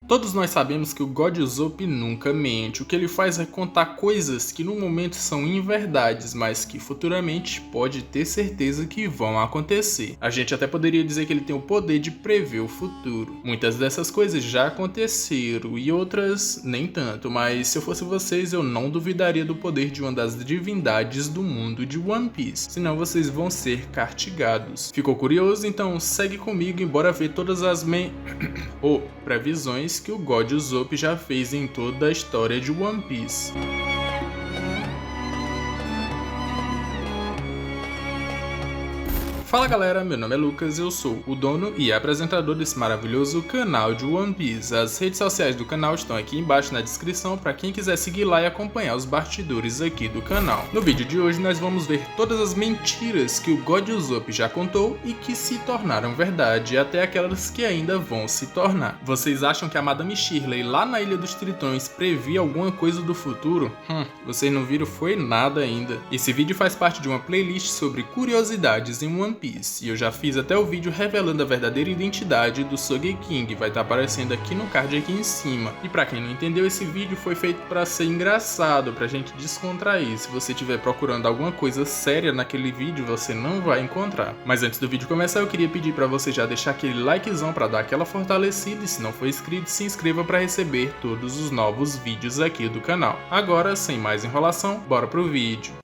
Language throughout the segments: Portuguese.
Todos nós sabemos que o God Usopp nunca mente. O que ele faz é contar coisas que no momento são inverdades, mas que futuramente pode ter certeza que vão acontecer. A gente até poderia dizer que ele tem o poder de prever o futuro. Muitas dessas coisas já aconteceram e outras nem tanto, mas se eu fosse vocês eu não duvidaria do poder de uma das divindades do mundo de One Piece, senão vocês vão ser castigados. Ficou curioso? Então segue comigo e bora ver todas as previsões que o God Usopp já fez em toda a história de One Piece. Fala galera, meu nome é Lucas, eu sou o dono e apresentador desse maravilhoso canal de One Piece. As redes sociais do canal estão aqui embaixo na descrição para quem quiser seguir lá e acompanhar os bastidores aqui do canal. No vídeo de hoje nós vamos ver todas as mentiras que o God Usopp já contou e que se tornaram verdade, e até aquelas que ainda vão se tornar. Vocês acham que a Madame Shirley lá na Ilha dos Tritões previa alguma coisa do futuro? Vocês não viram foi nada ainda. Esse vídeo faz parte de uma playlist sobre curiosidades em One Piece, e eu já fiz até o vídeo revelando a verdadeira identidade do Sogeking, vai estar aparecendo aqui no card aqui em cima. E pra quem não entendeu, esse vídeo foi feito pra ser engraçado, pra gente descontrair. Se você estiver procurando alguma coisa séria naquele vídeo, você não vai encontrar. Mas antes do vídeo começar, eu queria pedir pra você já deixar aquele likezão pra dar aquela fortalecida, e se não for inscrito, se inscreva pra receber todos os novos vídeos aqui do canal. Agora, sem mais enrolação, bora pro vídeo.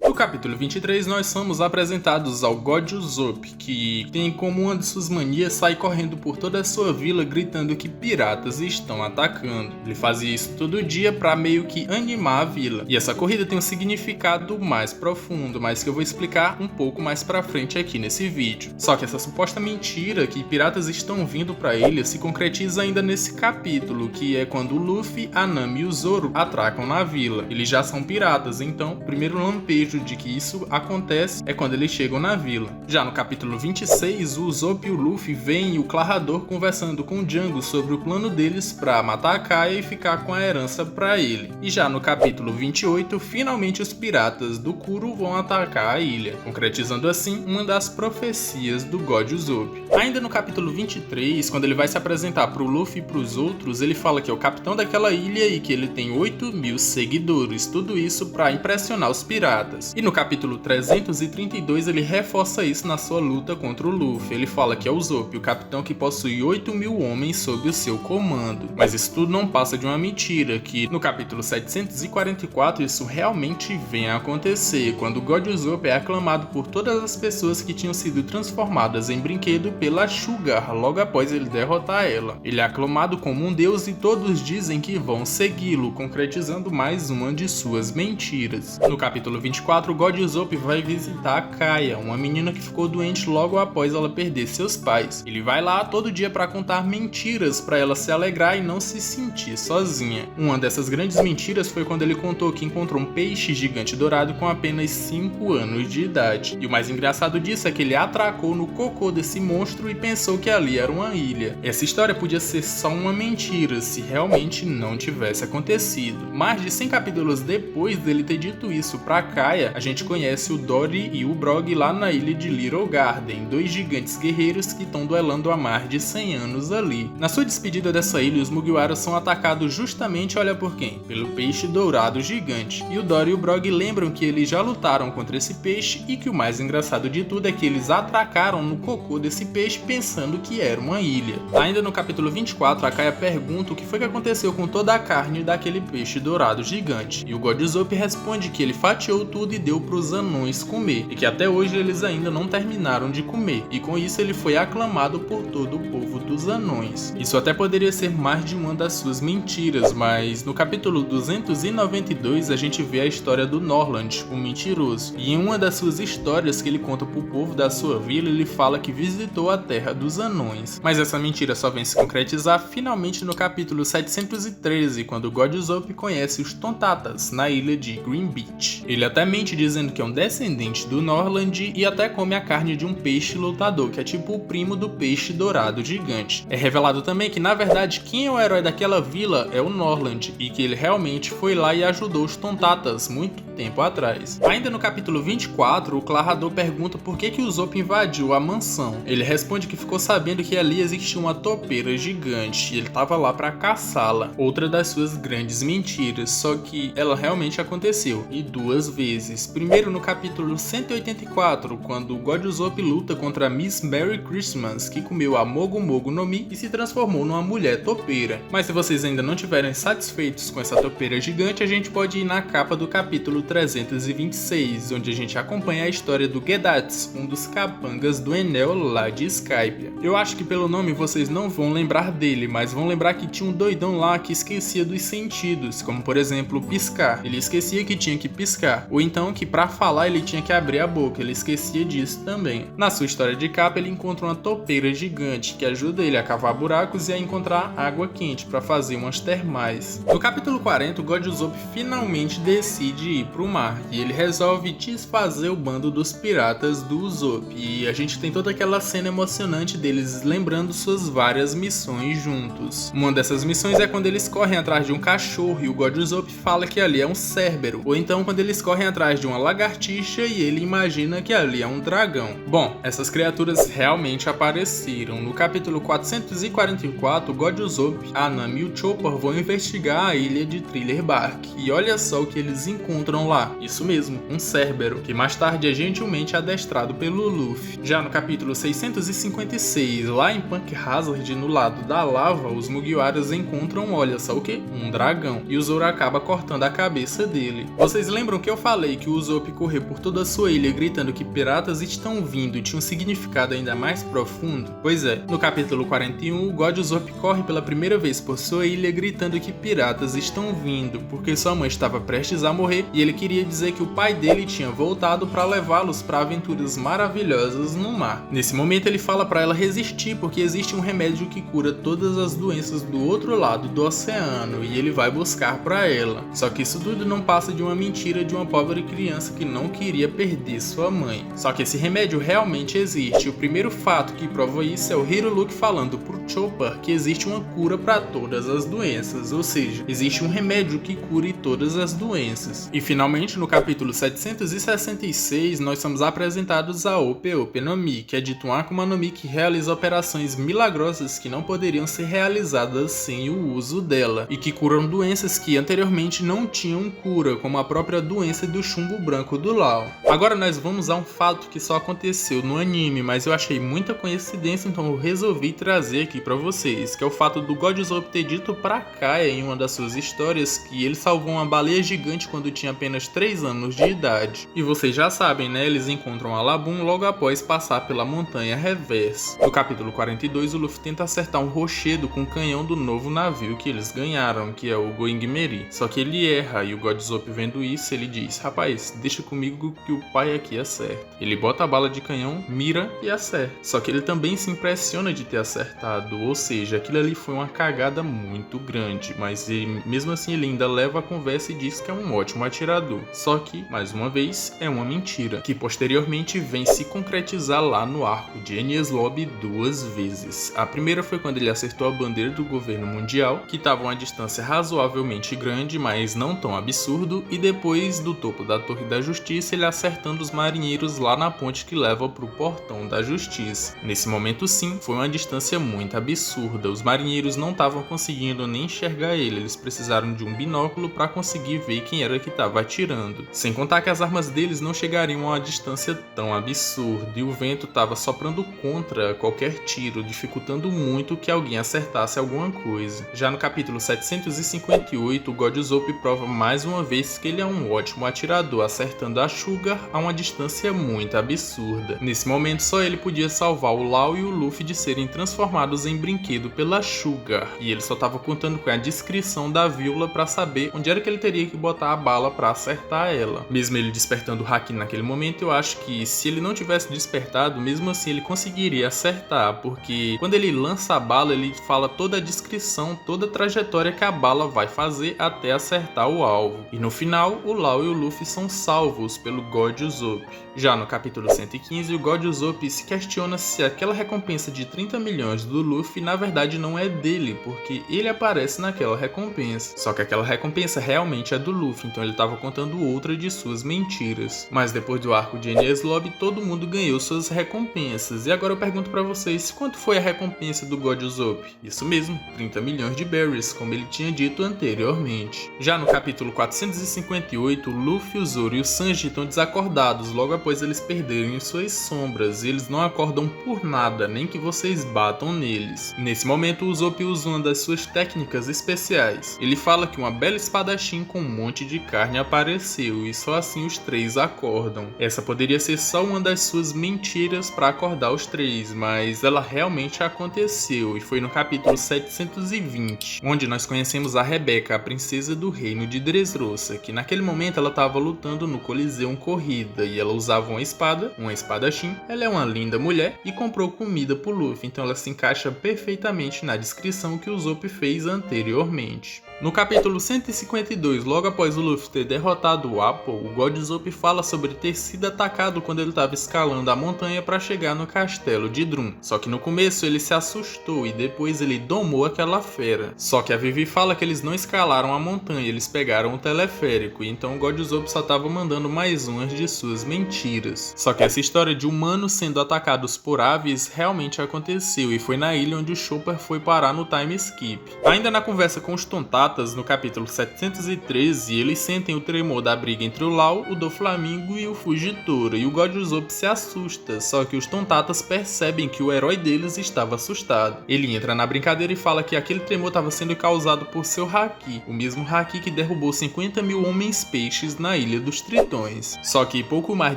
No capítulo 23, nós somos apresentados ao God Usopp, que tem como uma de suas manias sair correndo por toda a sua vila gritando que piratas estão atacando. Ele fazia isso todo dia para meio que animar a vila. E essa corrida tem um significado mais profundo, mas que eu vou explicar um pouco mais pra frente aqui nesse vídeo. Só que essa suposta mentira que piratas estão vindo pra ilha se concretiza ainda nesse capítulo, que é quando o Luffy, a Nami e o Zoro atracam na vila. Eles já são piratas, então o primeiro lampejo de que isso acontece é quando eles chegam na vila. Já no capítulo 26, o Usopp e o Luffy veem o Clarador conversando com o Django sobre o plano deles para matar a Kaia e ficar com a herança para ele. E já no capítulo 28, finalmente os piratas do Kuro vão atacar a ilha, concretizando assim uma das profecias do God Usopp. Ainda no capítulo 23, quando ele vai se apresentar para o Luffy e para os outros, ele fala que é o capitão daquela ilha e que ele tem 8.000 seguidores, tudo isso para impressionar os piratas. E no capítulo 332 ele reforça isso na sua luta contra o Luffy. Ele fala que é o Usopp, o capitão que possui 8.000 homens sob o seu comando. Mas isso tudo não passa de uma mentira, que no capítulo 744 isso realmente vem a acontecer, quando o God Usopp é aclamado por todas as pessoas que tinham sido transformadas em brinquedo pela Sugar logo após ele derrotar ela. Ele é aclamado como um deus e todos dizem que vão segui-lo, concretizando mais uma de suas mentiras. No capítulo 24, o God Usopp vai visitar a Kaia, uma menina que ficou doente logo após ela perder seus pais. Ele vai lá todo dia para contar mentiras para ela se alegrar e não se sentir sozinha. Uma dessas grandes mentiras foi quando ele contou que encontrou um peixe gigante dourado com apenas 5 anos de idade. E o mais engraçado disso é que ele atracou no cocô desse monstro e pensou que ali era uma ilha. Essa história podia ser só uma mentira se realmente não tivesse acontecido. Mais de 100 capítulos depois dele ter dito isso para Kaia, a gente conhece o Dory e o Brog lá na ilha de Little Garden, dois gigantes guerreiros que estão duelando há mais de 100 anos ali. Na sua despedida dessa ilha, os Mugiwara são atacados justamente, olha por quem? Pelo peixe dourado gigante. E o Dory e o Brog lembram que eles já lutaram contra esse peixe e que o mais engraçado de tudo é que eles atracaram no cocô desse peixe pensando que era uma ilha. Ainda no capítulo 24, a Kaia pergunta o que foi que aconteceu com toda a carne daquele peixe dourado gigante. E o God Usopp responde que ele fatiou tudo e deu para os anões comer, e que até hoje eles ainda não terminaram de comer, e com isso ele foi aclamado por todo o povo dos anões. Isso até poderia ser mais de uma das suas mentiras, mas no capítulo 292 a gente vê a história do Norland, o mentiroso, e em uma das suas histórias que ele conta pro povo da sua vila, ele fala que visitou a terra dos anões. Mas essa mentira só vem se concretizar finalmente no capítulo 713, quando God Usopp conhece os Tontatas na ilha de Green Beach. Ele até mente gente dizendo que é um descendente do Norland e até come a carne de um peixe lutador, que é tipo o primo do peixe dourado gigante. É revelado também que na verdade quem é o herói daquela vila é o Norland e que ele realmente foi lá e ajudou os Tontatas muito tempo atrás. Ainda no capítulo 24, o Clarrador pergunta por que o Usopp invadiu a mansão. Ele responde que ficou sabendo que ali existia uma topeira gigante e ele estava lá para caçá-la. Outra das suas grandes mentiras, só que ela realmente aconteceu, e 2 vezes. Primeiro no capítulo 184, quando o God Usopp luta contra a Miss Merry Christmas, que comeu a Mogu Mogu no Mi e se transformou numa mulher topeira. Mas se vocês ainda não estiverem satisfeitos com essa topeira gigante, a gente pode ir na capa do capítulo 326, onde a gente acompanha a história do Gedatsu, um dos capangas do Enel lá de Skypiea. Eu acho que pelo nome vocês não vão lembrar dele, mas vão lembrar que tinha um doidão lá que esquecia dos sentidos, como por exemplo piscar. Ele esquecia que tinha que piscar, ou então que para falar ele tinha que abrir a boca, ele esquecia disso também. Na sua história de capa ele encontra uma topeira gigante que ajuda ele a cavar buracos e a encontrar água quente para fazer umas termais. No capítulo 40 o God Usopp finalmente decide ir pro mar e ele resolve desfazer o bando dos piratas do Usopp, e a gente tem toda aquela cena emocionante deles lembrando suas várias missões juntos. Uma dessas missões é quando eles correm atrás de um cachorro e o God Usopp fala que ali é um Cérbero, ou então quando eles correm atrás de uma lagartixa e ele imagina que ali é um dragão. Bom, essas criaturas realmente apareceram. No capítulo 444, o God Usopp, a Nami e o Chopper vão investigar a ilha de Thriller Bark, e olha só o que eles encontram lá. Isso mesmo, um Cérbero, que mais tarde é gentilmente adestrado pelo Luffy. Já no capítulo 656, lá em Punk Hazard, no lado da lava, os Mugiwaras encontram, olha só o que? Um dragão. E o Zoro acaba cortando a cabeça dele. Vocês lembram que eu falei que o Usopp correu por toda a sua ilha gritando que piratas estão vindo e tinha um significado ainda mais profundo? Pois é, no capítulo 41, o God Usopp corre pela primeira vez por sua ilha gritando que piratas estão vindo, porque sua mãe estava prestes a morrer e ele queria dizer que o pai dele tinha voltado para levá-los para aventuras maravilhosas no mar. Nesse momento ele fala para ela resistir, porque existe um remédio que cura todas as doenças do outro lado do oceano e ele vai buscar para ela. Só que isso tudo não passa de uma mentira de uma pobre criança que não queria perder sua mãe. Só que esse remédio realmente existe. O primeiro fato que prova isso é o Hiruluki falando pro Chopper que existe uma cura para todas as doenças, ou seja, existe um remédio que cure todas as doenças. E finalmente no capítulo 766 nós somos apresentados a Ope Ope no Mi, que é dito um Akuma no Mi que realiza operações milagrosas que não poderiam ser realizadas sem o uso dela, e que curam doenças que anteriormente não tinham cura, como a própria doença do chumbo branco do Lau. Agora nós vamos a um fato que só aconteceu no anime, mas eu achei muita coincidência, então eu resolvi trazer aqui pra vocês, que é o fato do God Usopp ter dito pra Kaia em uma das suas histórias que ele salvou uma baleia gigante quando tinha apenas 3 anos de idade. E vocês já sabem, né? Eles encontram a Labum logo após passar pela montanha Reverse. No capítulo 42, o Luffy tenta acertar um rochedo com o canhão do novo navio que eles ganharam, que é o Going Merry. Só que ele erra e o God Usopp vendo isso, ele diz: rapaz, deixa comigo que o pai aqui acerta. Ele bota a bala de canhão, mira e acerta. Só que ele também se impressiona de ter acertado, ou seja, aquilo ali foi uma cagada muito grande, mas mesmo assim ele ainda leva a conversa e diz que é um ótimo atirador. Só que, mais uma vez, é uma mentira, que posteriormente vem se concretizar lá no arco de Enies Lobby 2 vezes. A primeira foi quando ele acertou a bandeira do governo mundial, que estava a uma distância razoavelmente grande, mas não tão absurdo, e depois do topo da Torre da Justiça ele acertando os marinheiros lá na ponte que leva pro Portão da Justiça. Nesse momento sim, foi uma distância muito absurda, os marinheiros não estavam conseguindo nem enxergar ele, eles precisaram de um binóculo para conseguir ver quem era que estava atirando. Sem contar que as armas deles não chegariam a uma distância tão absurda e o vento estava soprando contra qualquer tiro, dificultando muito que alguém acertasse alguma coisa. Já no capítulo 758, o God Usopp prova mais uma vez que ele é um ótimo atirador, acertando a Sugar a uma distância muito absurda. Nesse momento só ele podia salvar o Lau e o Luffy de serem transformados em brinquedo pela Sugar, e ele só estava contando com a descrição da Viola para saber onde era que ele teria que botar a bala para acertar ela. Mesmo ele despertando o Haki naquele momento, eu acho que se ele não tivesse despertado, mesmo assim ele conseguiria acertar, porque quando ele lança a bala, ele fala toda a descrição, toda a trajetória que a bala vai fazer até acertar o alvo. E no final, o Lau e o Luffy são são salvos pelo God Usopp. Já no capítulo 115, o God Usopp se questiona se aquela recompensa de 30 milhões do Luffy na verdade não é dele, porque ele aparece naquela recompensa. Só que aquela recompensa realmente é do Luffy, então ele estava contando outra de suas mentiras. Mas depois do arco de Enies Lobby, todo mundo ganhou suas recompensas. E agora eu pergunto pra vocês, quanto foi a recompensa do God Usopp? Isso mesmo, 30 milhões de berries, como ele tinha dito anteriormente. Já no capítulo 458, o Luffy, o Zoro e o Sanji estão desacordados logo após eles perderem suas sombras, e eles não acordam por nada, nem que vocês batam neles. Nesse momento, o Usopp usa uma das suas técnicas especiais. Ele fala que uma bela espadachim com um monte de carne apareceu, e só assim os três acordam. Essa poderia ser só uma das suas mentiras para acordar os três, mas ela realmente aconteceu, e foi no capítulo 720, onde nós conhecemos a Rebeca, a princesa do reino de Dressrosa, que naquele momento ela estava lutando no Coliseu Corrida, e ela usava uma espadachim. Ela é uma linda mulher e comprou comida pro Luffy, então ela se encaixa perfeitamente na descrição que o Usopp fez anteriormente. No capítulo 152, logo após o Luffy ter derrotado o Apple, o God Usopp fala sobre ter sido atacado quando ele estava escalando a montanha para chegar no castelo de Drum. Só que no começo ele se assustou e depois ele domou aquela fera. Só que a Vivi fala que eles não escalaram a montanha, eles pegaram o teleférico, e então o God Usopp só estava mandando mais umas de suas mentiras. Só que essa história de humanos sendo atacados por aves realmente aconteceu, e foi na ilha onde o Chopper foi parar no time skip. Ainda na conversa com os Tontatas, no capítulo 713, eles sentem o tremor da briga entre o Lau, o Doflamingo e o Fugitora, e o God Usopp se assusta, só que os Tontatas percebem que o herói deles estava assustado. Ele entra na brincadeira e fala que aquele tremor estava sendo causado por seu Haki, o mesmo Haki que derrubou 50 mil homens-peixes na Ilha dos Tritões. Só que pouco mais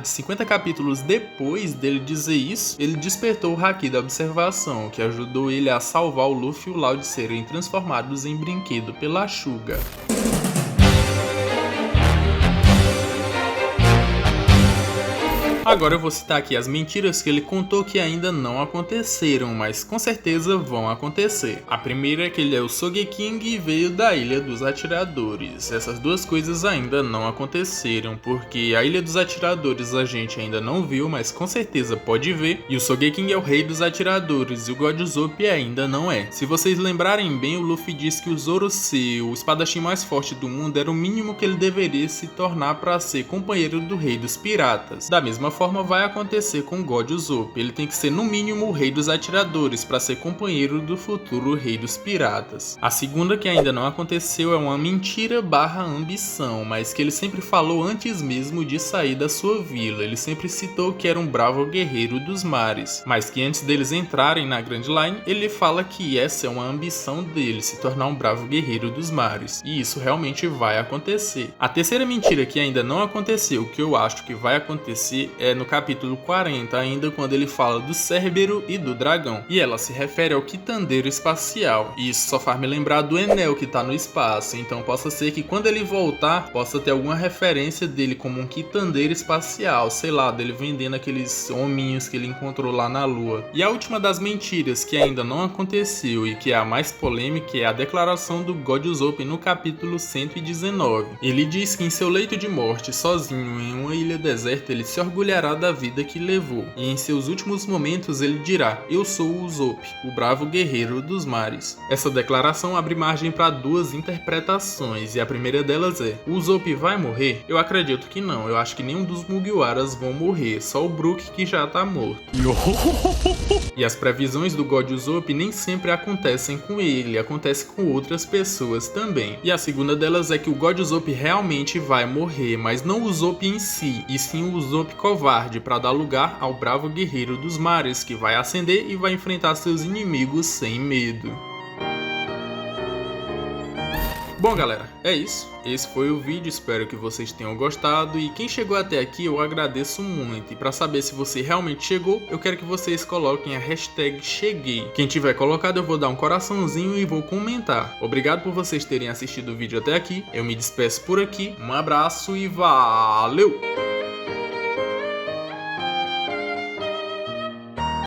de 50 capítulos depois dele dizer isso, ele despertou o Haki da observação, que ajudou ele a salvar o Luffy e o Lau de serem transformados em brinquedo pela Sugar. Agora eu vou citar aqui as mentiras que ele contou que ainda não aconteceram, mas com certeza vão acontecer. A primeira é que ele é o Sogeking e veio da Ilha dos Atiradores. Essas duas coisas ainda não aconteceram, porque a Ilha dos Atiradores a gente ainda não viu, mas com certeza pode ver, e o Sogeking é o rei dos atiradores, e o God Usopp ainda não é. Se vocês lembrarem bem, o Luffy disse que o Zoro ser o espadachim mais forte do mundo era o mínimo que ele deveria se tornar para ser companheiro do rei dos piratas. Da mesma forma vai acontecer com God Usopp. Ele tem que ser no mínimo o rei dos atiradores para ser companheiro do futuro rei dos piratas. A segunda, que ainda não aconteceu, é uma mentira barra ambição, mas que ele sempre falou antes mesmo de sair da sua vila. Ele sempre citou que era um bravo guerreiro dos mares, mas que antes deles entrarem na Grand Line, ele fala que essa é uma ambição dele, se tornar um bravo guerreiro dos mares. E isso realmente vai acontecer. A terceira mentira que ainda não aconteceu, que eu acho que vai acontecer, é no capítulo 40, ainda quando ele fala do Cérbero e do dragão, e ela se refere ao quitandeiro espacial, e isso só faz me lembrar do Enel que tá no espaço, então possa ser que quando ele voltar, possa ter alguma referência dele como um quitandeiro espacial, sei lá, dele vendendo aqueles hominhos que ele encontrou lá na lua. E a última das mentiras que ainda não aconteceu e que é a mais polêmica é a declaração do God Usopp no capítulo 119. Ele diz que em seu leito de morte, sozinho em uma ilha deserta, ele se orgulhará da vida que levou, e em seus últimos momentos ele dirá: "Eu sou o Usopp, o bravo guerreiro dos mares". Essa declaração abre margem para duas interpretações, e a primeira delas é: o Usopp vai morrer? Eu acredito que não, eu acho que nenhum dos Mugiwaras vão morrer, só o Brook que já tá morto. E as previsões do God Usopp nem sempre acontecem com ele, acontece com outras pessoas também. E a segunda delas é que o God Usopp realmente vai morrer, mas não o Usopp em si, e sim o Usopp covarde, para dar lugar ao bravo guerreiro dos mares, que vai ascender e vai enfrentar seus inimigos sem medo. Bom galera, é isso. Esse foi o vídeo, espero que vocês tenham gostado, e quem chegou até aqui eu agradeço muito, e para saber se você realmente chegou, eu quero que vocês coloquem a hashtag cheguei. Quem tiver colocado eu vou dar um coraçãozinho e vou comentar. Obrigado por vocês terem assistido o vídeo até aqui, eu me despeço por aqui, um abraço e valeu!